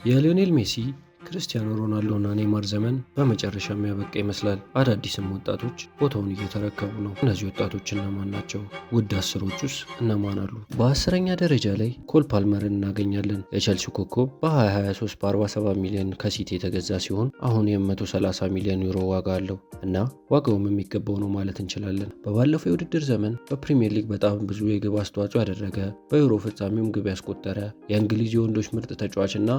የሊዮኔል ሜሲ፣ ክርስቲያኖ ሮናልዶ እና ኔይማር ዘመን በመጨረሻ የሚያበቃ ይመስላል። አዳዲስም ወጣቶች ቦታውን እየተረከቡ ነው። እነዚህ ወጣቶች እነማን ናቸው? ውድ አስሮቹስ እነማን አሉ? በ10ኛ ደረጃ ላይ ኮል ፓልመርን እናገኛለን። የቼልሲ ኮከብ በ2023 በ47 ሚሊዮን ከሲቲ የተገዛ ሲሆን አሁን የ130 ሚሊዮን ዩሮ ዋጋ አለው እና ዋጋውም የሚገባው ነው ማለት እንችላለን። በባለፈው የውድድር ዘመን በፕሪሚየር ሊግ በጣም ብዙ የግብ አስተዋጽኦ ያደረገ፣ በዩሮ ፍጻሜውም ግብ ያስቆጠረ፣ የእንግሊዝ የወንዶች ምርጥ ተጫዋች እና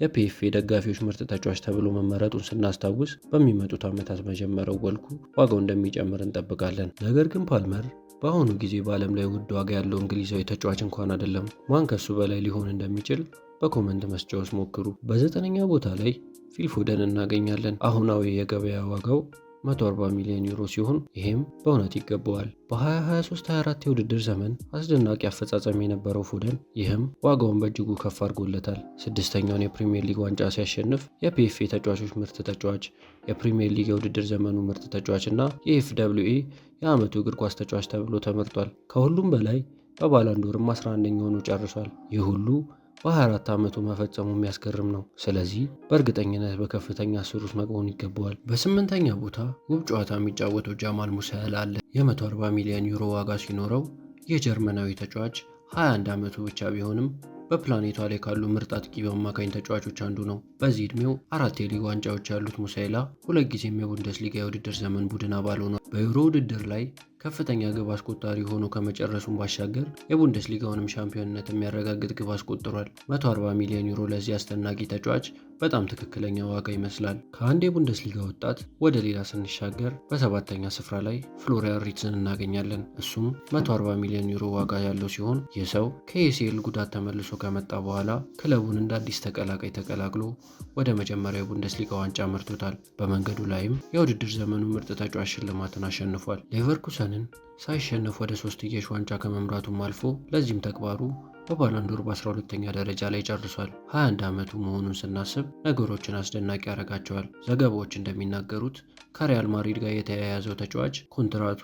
የፒኤፍኤ ደጋፊዎች ምርጥ ተጫዋች ተብሎ መመረጡን ስናስታውስ በሚመጡት ዓመታት መጀመሪያው ወልኩ ዋጋው እንደሚጨምር እንጠብቃለን። ነገር ግን ፓልመር በአሁኑ ጊዜ በዓለም ላይ ውድ ዋጋ ያለው እንግሊዛዊ ተጫዋች እንኳን አይደለም። ማን ከሱ በላይ ሊሆን እንደሚችል በኮመንት መስጫ ውስጥ ሞክሩ። በ9ኛ ቦታ ላይ ፊል ፎደን እናገኛለን። አሁናዊ የገበያ ዋጋው 140 ሚሊዮን ዩሮ ሲሆን ይሄም በእውነት ይገባዋል። በ2023-24 የውድድር ዘመን አስደናቂ አፈጻጸም የነበረው ፎደን ይህም ዋጋውን በእጅጉ ከፍ አድርጎለታል። ስድስተኛውን የፕሪሚየር ሊግ ዋንጫ ሲያሸንፍ የፒኤፍኤ ተጫዋቾች ምርጥ ተጫዋች፣ የፕሪሚየር ሊግ የውድድር ዘመኑ ምርጥ ተጫዋች እና የኤፍደብሊውኤ የዓመቱ እግር ኳስ ተጫዋች ተብሎ ተመርጧል። ከሁሉም በላይ በባላንዶርም 11ኛ ሆኖ ጨርሷል። ይህ ሁሉ በ24 ዓመቱ መፈጸሙ የሚያስገርም ነው። ስለዚህ በእርግጠኝነት በከፍተኛ አስር ውስጥ መግባቱን ይገባዋል። በ8ኛ ቦታ ውብ ጨዋታ የሚጫወተው ጃማል ሙሲያላ አለ። የ140 ሚሊዮን ዩሮ ዋጋ ሲኖረው ይህ ጀርመናዊ ተጫዋች 21 ዓመቱ ብቻ ቢሆንም በፕላኔቷ ላይ ካሉ ምርጥ አጥቂ በአማካኝ ተጫዋቾች አንዱ ነው። በዚህ ዕድሜው 4 የሊግ ዋንጫዎች ያሉት ሙሲያላ 2 ጊዜም የቡንደስሊጋ የውድድር ዘመን ቡድን አባል ሆኗል። በዩሮ ውድድር ላይ ከፍተኛ ግብ አስቆጣሪ ሆኖ ከመጨረሱም ባሻገር የቡንደስሊጋውንም ሻምፒዮንነት የሚያረጋግጥ ግብ አስቆጥሯል። 140 ሚሊዮን ዩሮ ለዚህ አስደናቂ ተጫዋች በጣም ትክክለኛ ዋጋ ይመስላል። ከአንድ የቡንደስሊጋ ወጣት ወደ ሌላ ስንሻገር በ7ኛ ስፍራ ላይ ፍሎሪያን ሪትዝን እናገኛለን። እሱም 140 ሚሊዮን ዩሮ ዋጋ ያለው ሲሆን ይህ ሰው ከኤሲኤል ጉዳት ተመልሶ ከመጣ በኋላ ክለቡን እንደ አዲስ ተቀላቃይ ተቀላቅሎ ወደ መጀመሪያው የቡንደስሊጋ ዋንጫ መርቶታል። በመንገዱ ላይም የውድድር ዘመኑ ምርጥ ተጫዋች ሽልማትን አሸንፏል። ሌቨርኩሰንን ሳይሸነፍ ወደ 3ዮሽ ዋንጫ ከመምራቱም አልፎ ለዚህም ተግባሩ በባላንዶር በ12ኛ ደረጃ ላይ ጨርሷል። 21 ዓመቱ መሆኑን ስናስብ ነገሮችን አስደናቂ ያደርጋቸዋል። ዘገባዎች እንደሚናገሩት ከሪያል ማድሪድ ጋር የተያያዘው ተጫዋች ኮንትራቱ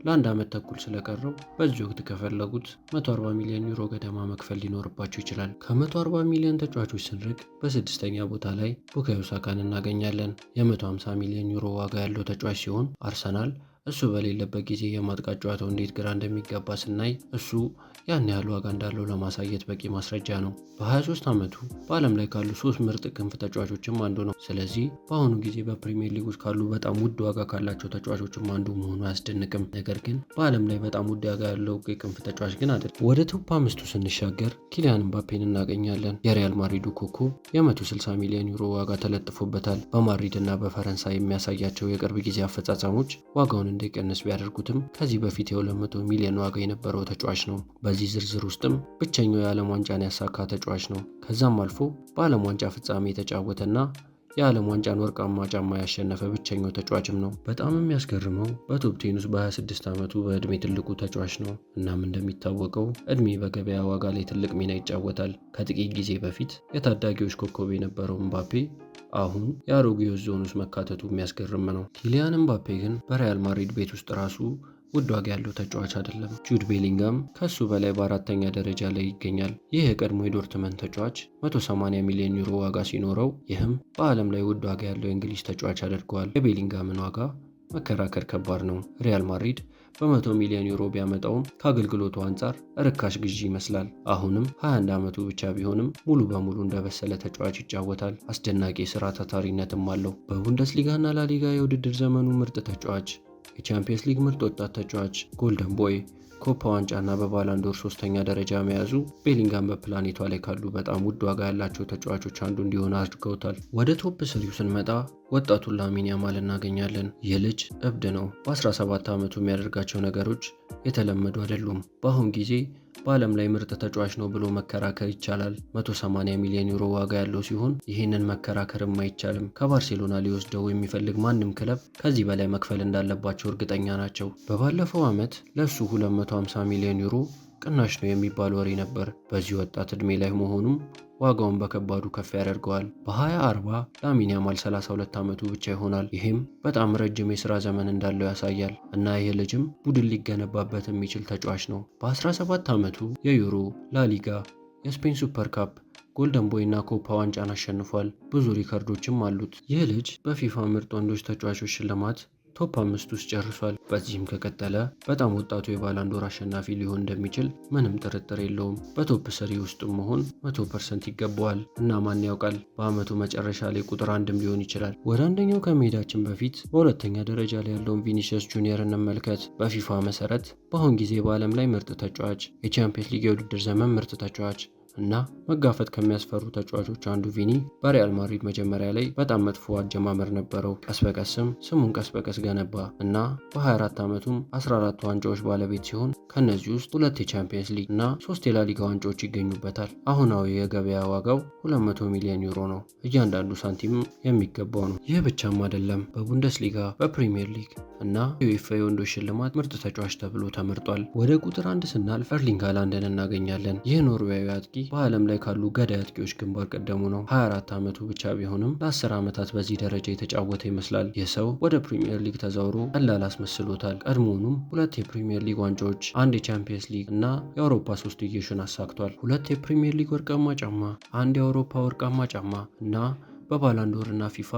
ለ1 ዓመት ተኩል ስለቀረው በዚህ ወቅት ከፈለጉት 140 ሚሊዮን ዩሮ ገደማ መክፈል ሊኖርባቸው ይችላል። ከ140 ሚሊዮን ተጫዋቾች ስንርቅ በ6ኛ ቦታ ላይ ቡካዮ ሳካን እናገኛለን። የ150 ሚሊዮን ዩሮ ዋጋ ያለው ተጫዋች ሲሆን አርሰናል እሱ በሌለበት ጊዜ የማጥቃት ጨዋታው እንዴት ግራ እንደሚገባ ስናይ እሱ ያን ያህል ዋጋ እንዳለው ለማሳየት በቂ ማስረጃ ነው። በ23 ዓመቱ በዓለም ላይ ካሉ 3 ምርጥ ክንፍ ተጫዋቾችም አንዱ ነው። ስለዚህ በአሁኑ ጊዜ በፕሪሚየር ሊግ ውስጥ ካሉ በጣም ውድ ዋጋ ካላቸው ተጫዋቾችም አንዱ መሆኑ አያስደንቅም። ነገር ግን በዓለም ላይ በጣም ውድ ዋጋ ያለው የክንፍ ተጫዋች ግን አይደለም። ወደ ቶፕ 5ቱ ስንሻገር ኪሊያን ምባፔን እናገኛለን። የሪያል ማድሪዱ ኮከብ የ160 ሚሊዮን ዩሮ ዋጋ ተለጥፎበታል። በማድሪድ እና በፈረንሳይ የሚያሳያቸው የቅርብ ጊዜ አፈጻጸሞች ዋጋውን እንዲቀንስ ቢያደርጉትም ከዚህ በፊት የ200 ሚሊዮን ዋጋ የነበረው ተጫዋች ነው። በዚህ ዝርዝር ውስጥም ብቸኛው የዓለም ዋንጫን ያሳካ ተጫዋች ነው። ከዛም አልፎ በዓለም ዋንጫ ፍጻሜ የተጫወተና የዓለም ዋንጫን ወርቃማ ጫማ ያሸነፈ ብቸኛው ተጫዋችም ነው። በጣም የሚያስገርመው በቶፕ 10 ውስጥ በ26 ዓመቱ በዕድሜ ትልቁ ተጫዋች ነው። እናም እንደሚታወቀው ዕድሜ በገበያ ዋጋ ላይ ትልቅ ሚና ይጫወታል። ከጥቂት ጊዜ በፊት የታዳጊዎች ኮከብ የነበረው ምባፔ አሁን የአሮጌዎች ዞን ውስጥ መካተቱ የሚያስገርም ነው። ኪሊያን ምባፔ ግን በሪያል ማድሪድ ቤት ውስጥ ራሱ ውድ ዋጋ ያለው ተጫዋች አይደለም። ጁድ ቤሊንጋም ከሱ በላይ በ4ኛ ደረጃ ላይ ይገኛል። ይህ የቀድሞ የዶርትመንድ ተጫዋች 180 ሚሊዮን ዩሮ ዋጋ ሲኖረው ይህም በዓለም ላይ ውድ ዋጋ ያለው የእንግሊዝ ተጫዋች ያደርገዋል። የቤሊንጋምን ዋጋ መከራከር ከባድ ነው። ሪያል ማድሪድ በ100 ሚሊዮን ዩሮ ቢያመጣውም ከአገልግሎቱ አንጻር ርካሽ ግዢ ይመስላል። አሁንም 21 ዓመቱ ብቻ ቢሆንም ሙሉ በሙሉ እንደበሰለ ተጫዋች ይጫወታል። አስደናቂ የሥራ ታታሪነትም አለው። በቡንደስሊጋና ላሊጋ የውድድር ዘመኑ ምርጥ ተጫዋች፣ የቻምፒየንስ ሊግ ምርጥ ወጣት ተጫዋች፣ ጎልደን ቦይ፣ ኮፓ ዋንጫ እና በባላንዶር 3ኛ ደረጃ መያዙ ቤሊንጋም በፕላኔቷ ላይ ካሉ በጣም ውድ ዋጋ ያላቸው ተጫዋቾች አንዱ እንዲሆን አድርገውታል። ወደ ቶፕ 3 ስንመጣ ወጣቱን ላሚን ያማል እናገኛለን። ይህ ልጅ እብድ ነው። በ17 ዓመቱ የሚያደርጋቸው ነገሮች የተለመዱ አይደሉም። በአሁን ጊዜ በዓለም ላይ ምርጥ ተጫዋች ነው ብሎ መከራከር ይቻላል። 180 ሚሊዮን ዩሮ ዋጋ ያለው ሲሆን ይህንን መከራከርም አይቻልም። ከባርሴሎና ሊወስደው የሚፈልግ ማንም ክለብ ከዚህ በላይ መክፈል እንዳለባቸው እርግጠኛ ናቸው። በባለፈው ዓመት ለእሱ 250 ሚሊዮን ዩሮ ቅናሽ ነው የሚባል ወሬ ነበር። በዚህ ወጣት ዕድሜ ላይ መሆኑም ዋጋውን በከባዱ ከፍ ያደርገዋል። በ2040 ላሚን ያማል 32 ዓመቱ ብቻ ይሆናል። ይህም በጣም ረጅም የሥራ ዘመን እንዳለው ያሳያል እና ይህ ልጅም ቡድን ሊገነባበት የሚችል ተጫዋች ነው። በ17 ዓመቱ የዩሮ፣ ላሊጋ፣ የስፔን ሱፐር ካፕ ጎልደን ቦይ እና ኮፓ ዋንጫን አሸንፏል። ብዙ ሪከርዶችም አሉት። ይህ ልጅ በፊፋ ምርጥ ወንዶች ተጫዋቾች ሽልማት ቶፕ 5 ውስጥ ጨርሷል። በዚህም ከቀጠለ በጣም ወጣቱ የባላንዶር አሸናፊ ሊሆን እንደሚችል ምንም ጥርጥር የለውም። በቶፕ ስሪ ውስጥ መሆን 100% ይገባዋል እና ማን ያውቃል በአመቱ መጨረሻ ላይ ቁጥር አንድም ሊሆን ይችላል። ወደ አንደኛው ከመሄዳችን በፊት በሁለተኛ ደረጃ ላይ ያለውን ቪኒሲየስ ጁኒየር እንመልከት። በፊፋ መሰረት በአሁን ጊዜ በዓለም ላይ ምርጥ ተጫዋች፣ የቻምፒየንስ ሊግ የውድድር ዘመን ምርጥ ተጫዋች እና መጋፈጥ ከሚያስፈሩ ተጫዋቾች አንዱ ቪኒ በሪያል ማድሪድ መጀመሪያ ላይ በጣም መጥፎ አጀማመር ነበረው። ቀስ በቀስም ስሙን ቀስ በቀስ ገነባ እና በ24 ዓመቱም 14 ዋንጫዎች ባለቤት ሲሆን ከነዚህ ውስጥ 2 የቻምፒየንስ ሊግ እና 3 የላሊጋ ዋንጫዎች ይገኙበታል። አሁናዊ የገበያ ዋጋው 200 ሚሊዮን ዩሮ ነው። እያንዳንዱ ሳንቲም የሚገባው ነው። ይህ ብቻም አይደለም። በቡንደስሊጋ፣ በፕሪሚየር ሊግ እና የዩኤፋ የወንዶች ሽልማት ምርጥ ተጫዋች ተብሎ ተመርጧል። ወደ ቁጥር 1 ስናልፍ ኤርሊንግ ሃላንድን እናገኛለን። ይህ ኖርዌያዊ አጥቂ በዓለም ላይ ካሉ ገዳይ አጥቂዎች ግንባር ቀደሙ ነው። 24 ዓመቱ ብቻ ቢሆንም ለ10 ዓመታት በዚህ ደረጃ የተጫወተ ይመስላል። ይህ ሰው ወደ ፕሪሚየር ሊግ ተዛውሮ ቀላል አስመስሎታል። ቀድሞውኑም 2 የፕሪሚየር ሊግ ዋንጫዎች፣ 1 የቻምፒየንስ ሊግ እና የአውሮፓ ሶስትዮሽን አሳክቷል። 2 የፕሪሚየር ሊግ ወርቃማ ጫማ፣ 1 የአውሮፓ ወርቃማ ጫማ እና በባላንዶር እና ፊፋ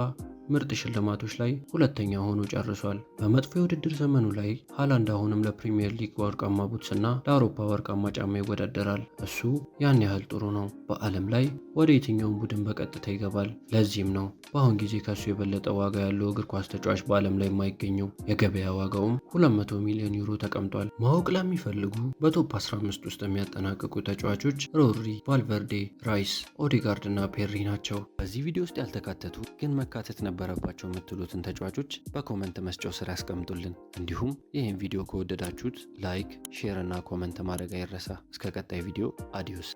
ምርጥ ሽልማቶች ላይ ሁለተኛ ሆኖ ጨርሷል። በመጥፎ የውድድር ዘመኑ ላይ ሃላንድ አሁንም ለፕሪሚየር ሊግ ወርቃማ ቡትስ እና ለአውሮፓ ወርቃማ ጫማ ይወዳደራል። እሱ ያን ያህል ጥሩ ነው። በዓለም ላይ ወደ የትኛውም ቡድን በቀጥታ ይገባል። ለዚህም ነው በአሁን ጊዜ ከሱ የበለጠ ዋጋ ያለው እግር ኳስ ተጫዋች በዓለም ላይ የማይገኘው። የገበያ ዋጋውም 200 ሚሊዮን ዩሮ ተቀምጧል። ማወቅ ለሚፈልጉ በቶፕ 15 ውስጥ የሚያጠናቅቁ ተጫዋቾች ሮድሪ፣ ቫልቨርዴ፣ ራይስ፣ ኦዴጋርድ እና ፔሪ ናቸው። በዚህ ቪዲዮ ውስጥ ያልተካተቱ ግን መካተት ነበረባቸው የምትሉትን ተጫዋቾች በኮመንት መስጫው ስር ያስቀምጡልን። እንዲሁም ይህን ቪዲዮ ከወደዳችሁት ላይክ፣ ሼር እና ኮመንት ማድረግ አይረሳ። እስከ ቀጣይ ቪዲዮ አዲዮስ።